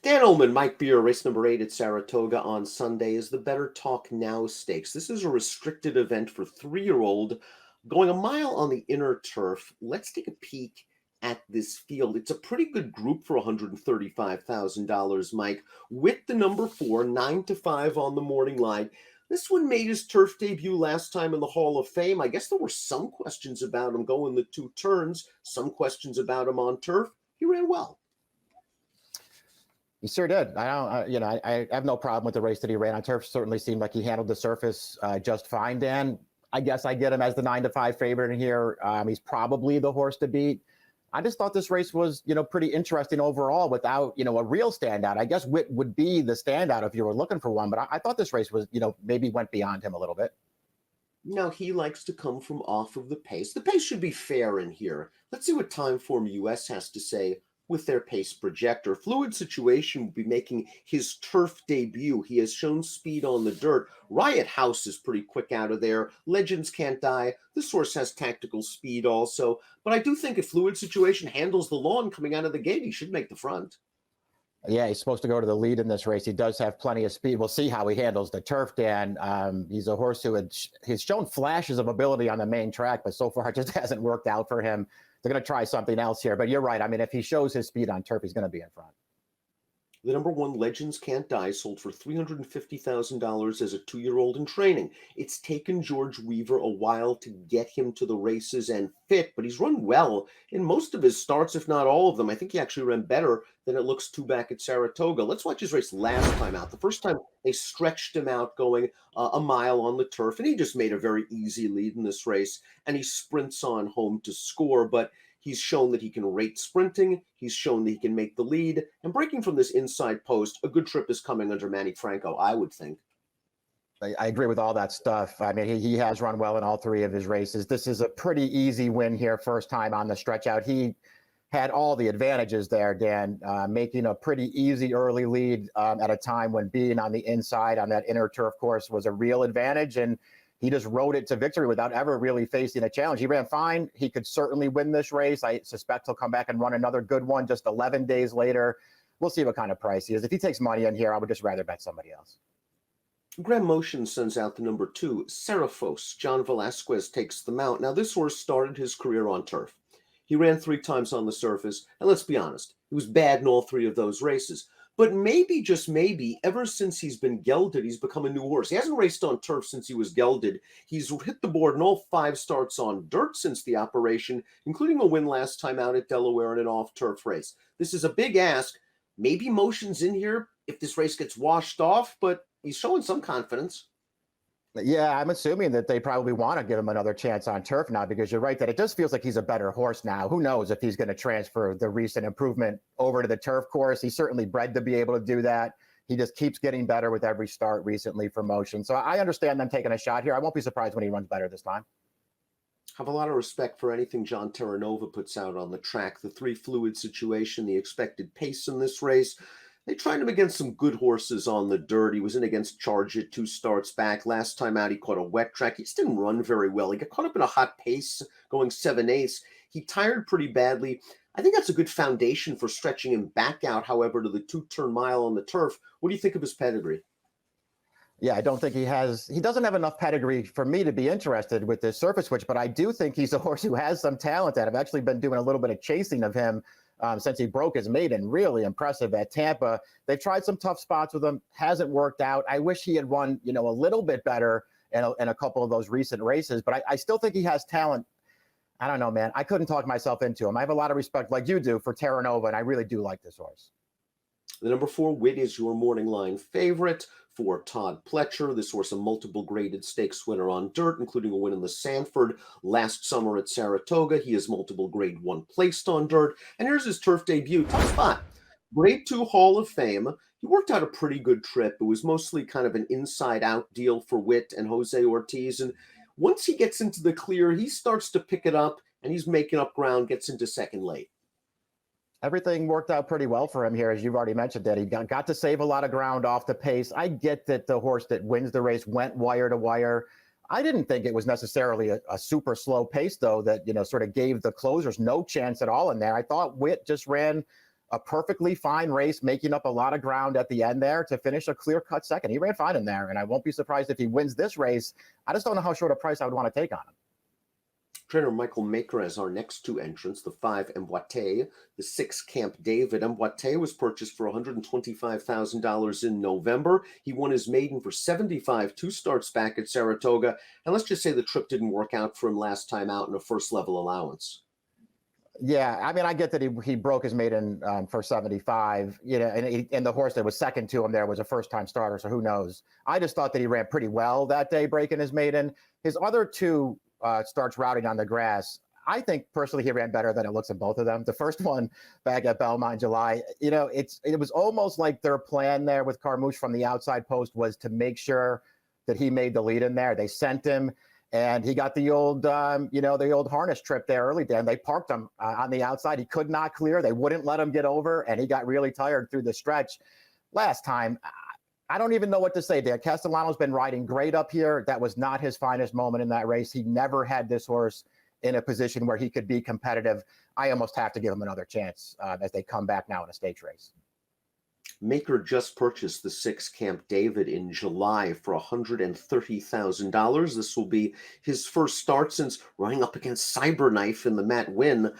Dan Illman, Mike Beer, race number 8 at Saratoga on Sunday is the Better Talk Now Stakes. This is a restricted event for 3-year-old going a mile on the inner turf. Let's take a peek at this field. It's a pretty good group for $135,000, Mike. Whit, the number 4, 9 to 5 on the morning line. This one made his turf debut last time in the Hall of Fame. I guess there were some questions about him going the 2 turns, some questions about him on turf. He ran well. He sure did. I have no problem with the race that he ran on turf. Certainly seemed like he handled the surface just fine, Dan. I guess I get him as the 9 to 5 favorite in here. He's probably the horse to beat. I just thought this race was, pretty interesting overall without, a real standout. I guess Whit would be the standout if you were looking for one, but I thought this race was, maybe went beyond him a little bit. Now, he likes to come from off of the pace. The pace should be fair in here. Let's see what Timeform US has to say with their pace projector. Fluid Situation will be making his turf debut. He has shown speed on the dirt. Riot House is pretty quick out of there. Legends Can't Die. This horse has tactical speed also. But I do think if Fluid Situation handles the lawn coming out of the gate, he should make the front. Yeah, he's supposed to go to the lead in this race. He does have plenty of speed. We'll see how he handles the turf, Dan. He's a horse who he's shown flashes of ability on the main track, but so far it just hasn't worked out for him. They're going to try something else here. But you're right. I mean, if he shows his speed on turf, he's going to be in front. The number 1, Legends Can't Die, sold for $350,000 as a 2-year-old in training. It's taken George Weaver a while to get him to the races and fit, but he's run well in most of his starts, if not all of them. I think he actually ran better than it looks to back at Saratoga. Let's watch his race last time out. The first time they stretched him out going a mile on the turf, and he just made a very easy lead in this race, and he sprints on home to score, but he's shown that he can rate sprinting. He's shown that he can make the lead. And breaking from this inside post, a good trip is coming under Manny Franco, I would think. I agree with all that stuff. I mean, he has run well in all 3 of his races. This is a pretty easy win here, first time on the stretch out. He had all the advantages there, Dan, making a pretty easy early lead at a time when being on the inside on that inner turf course was a real advantage. And he just rode it to victory without ever really facing a challenge. He ran fine. He could certainly win this race. I suspect he'll come back and run another good one just 11 days later. We'll see what kind of price he is. If he takes money in here, I would just rather bet somebody else. Graham Motion sends out the number 2, Seraphos. John Velasquez takes the mount. Now, this horse started his career on turf. He ran 3 times on the surface, and let's be honest, he was bad in all 3 of those races. But maybe, just maybe, ever since he's been gelded, he's become a new horse. He hasn't raced on turf since he was gelded. He's hit the board in all 5 starts on dirt since the operation, including a win last time out at Delaware in an off-turf race. This is a big ask. Maybe Motion's in here if this race gets washed off, but he's showing some confidence. Yeah, I'm assuming that they probably want to give him another chance on turf now, because you're right that it just feels like he's a better horse now. Who knows if he's going to transfer the recent improvement over to the turf course. He's certainly bred to be able to do that. He just keeps getting better with every start recently for Motion. So I understand them taking a shot here. I won't be surprised when he runs better this time. Have a lot of respect for anything John Terranova puts out on the track. The 3 Fluid Situation, the expected pace in this race. They tried him against some good horses on the dirt. He was in against Charge It 2 starts back. Last time out, he caught a wet track. He just didn't run very well. He got caught up in a hot pace going 7/8. He tired pretty badly. I think that's a good foundation for stretching him back out, however, to the 2-turn mile on the turf. What do you think of his pedigree? Yeah, I don't think he doesn't have enough pedigree for me to be interested with this surface switch, but I do think he's a horse who has some talent. I've actually been doing a little bit of chasing of him since he broke his maiden. Really impressive at Tampa. They've tried some tough spots with him. Hasn't worked out. I wish he had run, a little bit better in a couple of those recent races, but I still think he has talent. I don't know, man. I couldn't talk myself into him. I have a lot of respect, like you do, for Terranova, and I really do like this horse. The number 4, Whit, is your morning line favorite for Todd Pletcher. This horse, a multiple graded stakes winner on dirt, including a win in the Sanford last summer at Saratoga. He is multiple grade 1 placed on dirt. And here's his turf debut. Tough spot. Grade 2 Hall of Fame. He worked out a pretty good trip. It was mostly kind of an inside-out deal for Whit and Jose Ortiz. And once he gets into the clear, he starts to pick it up, and he's making up ground, gets into second late. Everything worked out pretty well for him here, as you've already mentioned, that he got to save a lot of ground off the pace. I get that the horse that wins the race went wire to wire. I didn't think it was necessarily a super slow pace, though, that, sort of gave the closers no chance at all in there. I thought Whit just ran a perfectly fine race, making up a lot of ground at the end there to finish a clear-cut second. He ran fine in there, and I won't be surprised if he wins this race. I just don't know how short a price I would want to take on him. Trainer Michael Maker as our next two entrants, the 5 Mboite, the 6 Camp David. Mboite was purchased for $125,000 in November. He won his maiden for 75 two starts back at Saratoga. And let's just say the trip didn't work out for him last time out in a first level allowance. Yeah, I mean, I get that he broke his maiden for 75, and the horse that was second to him there was a first-time starter, so who knows? I just thought that he ran pretty well that day, breaking his maiden. His other two starts routing on the grass, I think personally he ran better than it looks in both of them. The first one back at Belmont in July, it was almost like their plan there with Carmouche from the outside post was to make sure that he made the lead in there. They sent him. And he got the old, the old harness trip there early, Dan. They parked him on the outside. He could not clear. They wouldn't let him get over, and he got really tired through the stretch. Last time, I don't even know what to say, Dan. Castellano's been riding great up here. That was not his finest moment in that race. He never had this horse in a position where he could be competitive. I almost have to give him another chance as they come back now in a stakes race. Maker just purchased the 6 Camp David in July for $130,000. This will be his first start since running up against Cyberknife in the Matt Win.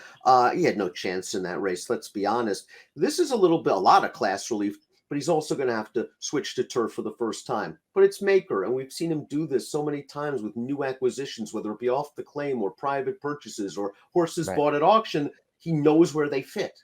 He had no chance in that race, let's be honest. This is a lot of class relief, but he's also going to have to switch to turf for the first time. But it's Maker, and we've seen him do this so many times with new acquisitions, whether it be off the claim or private purchases or horses bought at auction. He knows where they fit.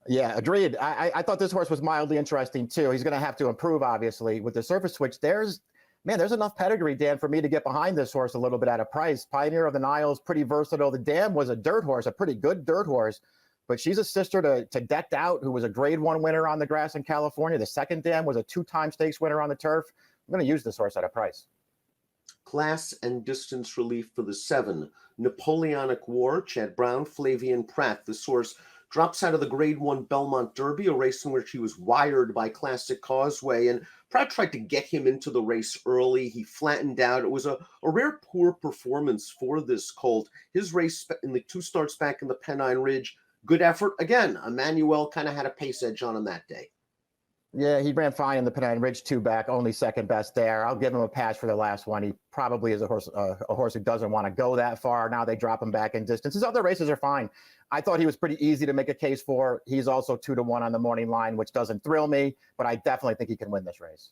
Yeah, agreed. I thought this horse was mildly interesting too. He's going to have to improve, obviously, with the surface switch. There's enough pedigree, Dan, for me to get behind this horse a little bit at a price. Pioneer of the Niles, pretty versatile. The Dam was a dirt horse, a pretty good dirt horse, but she's a sister to Decked Out, who was a Grade 1 winner on the grass in California. The second Dam was a 2-time stakes winner on the turf. I'm going to use this horse at a price. Class and distance relief for the 7 Napoleonic War, Chad Brown, Flavian Pratt. This horse drops out of the Grade 1 Belmont Derby, a race in which he was wired by Classic Causeway, and Pratt tried to get him into the race early. He flattened out. It was a rare poor performance for this colt. His race in the 2 starts back in the Pennine Ridge, good effort. Again, Emmanuel kind of had a pace edge on him that day. Yeah, he ran fine in the Pennine Ridge 2 back, only second best there. I'll give him a pass for the last one. He probably is a horse who doesn't want to go that far. Now they drop him back in distance. His other races are fine. I thought he was pretty easy to make a case for. He's also 2-1 on the morning line, which doesn't thrill me, but I definitely think he can win this race.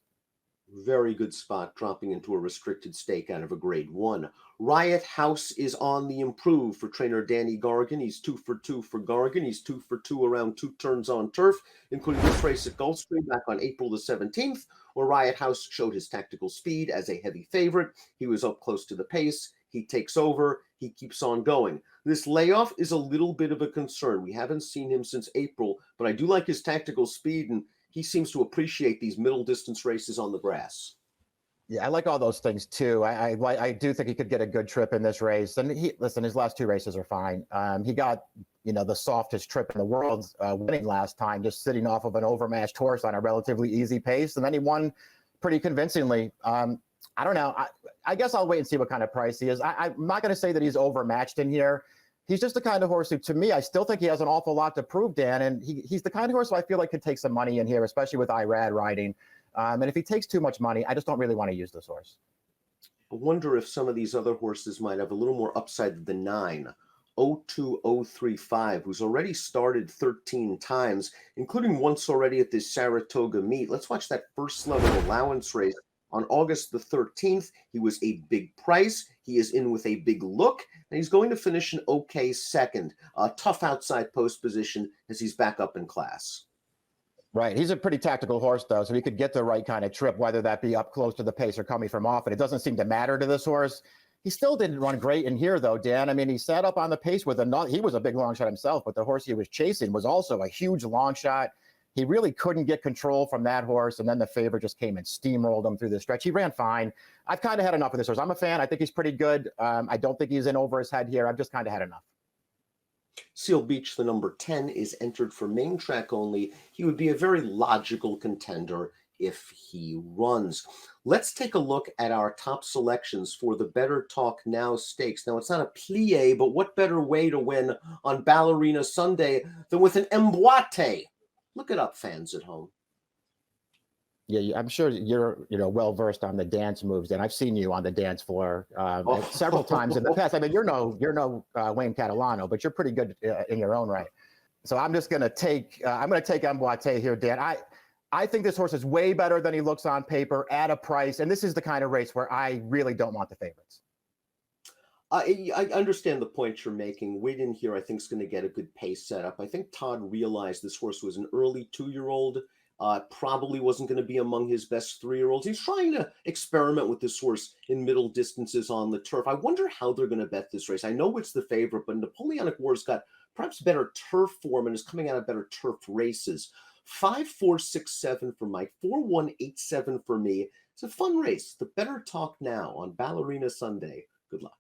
Very good spot, dropping into a restricted stake out of a Grade 1. Riot House is on the improve for trainer Danny Gargan. He's 2 for 2 for Gargan. He's 2 for 2 around 2 turns on turf, including this race at Gulfstream back on April the 17th, where Riot House showed his tactical speed as a heavy favorite. He was up close to the pace. He takes over. He keeps on going. This layoff is a little bit of a concern. We haven't seen him since April, but I do like his tactical speed, and he seems to appreciate these middle distance races on the grass. Yeah, I like all those things too. I do think he could get a good trip in this race. And his last 2 races are fine. He got, the softest trip in the world winning last time, just sitting off of an overmatched horse on a relatively easy pace. And then he won pretty convincingly. I don't know. I guess I'll wait and see what kind of price he is. I'm not going to say that he's overmatched in here. He's just the kind of horse who, to me, I still think he has an awful lot to prove, Dan. And he's the kind of horse who I feel like could take some money in here, especially with Irad riding. And if he takes too much money, I just don't really want to use this horse. I wonder if some of these other horses might have a little more upside than 9. 02035, who's already started 13 times, including once already at this Saratoga meet. Let's watch that first level allowance race. On August the 13th, he was a big price. He is in with a big look, and he's going to finish an okay second. A tough outside post position as he's back up in class. Right. He's a pretty tactical horse, though, so he could get the right kind of trip, whether that be up close to the pace or coming from off it. It doesn't seem to matter to this horse. He still didn't run great in here, though, Dan. I mean, he sat up on the pace with he was a big long shot himself, but the horse he was chasing was also a huge long shot. He really couldn't get control from that horse, and then the favorite just came and steamrolled him through the stretch. He ran fine. I've kind of had enough of this horse. I'm a fan. I think he's pretty good. I don't think he's in over his head here. I've just kind of had enough. Seal Beach, the number 10, is entered for main track only. He would be a very logical contender if he runs. Let's take a look at our top selections for the Better Talk Now Stakes. Now, it's not a plie, but what better way to win on Ballerina Sunday than with an emboîte? Look it up, fans at home. Yeah, I'm sure you're well versed on the dance moves, and I've seen you on the dance floor several times in the past. I mean, you're no Wayne Catalano, but you're pretty good in your own right. So I'm just going to take Emboîte here, Dan. I think this horse is way better than he looks on paper at a price, and this is the kind of race where I really don't want the favorites. I understand the point you're making. Whit in here, I think, is going to get a good pace setup. I think Todd realized this horse was an early 2-year-old. Probably wasn't going to be among his best 3-year-olds. He's trying to experiment with this horse in middle distances on the turf. I wonder how they're going to bet this race. I know it's the favorite, but Napoleonic War's got perhaps better turf form and is coming out of better turf races. 5, 4, 6, 7 for Mike, 4, 1, 8, 7 for me. It's a fun race. The Better Talk Now on Ballerina Sunday. Good luck.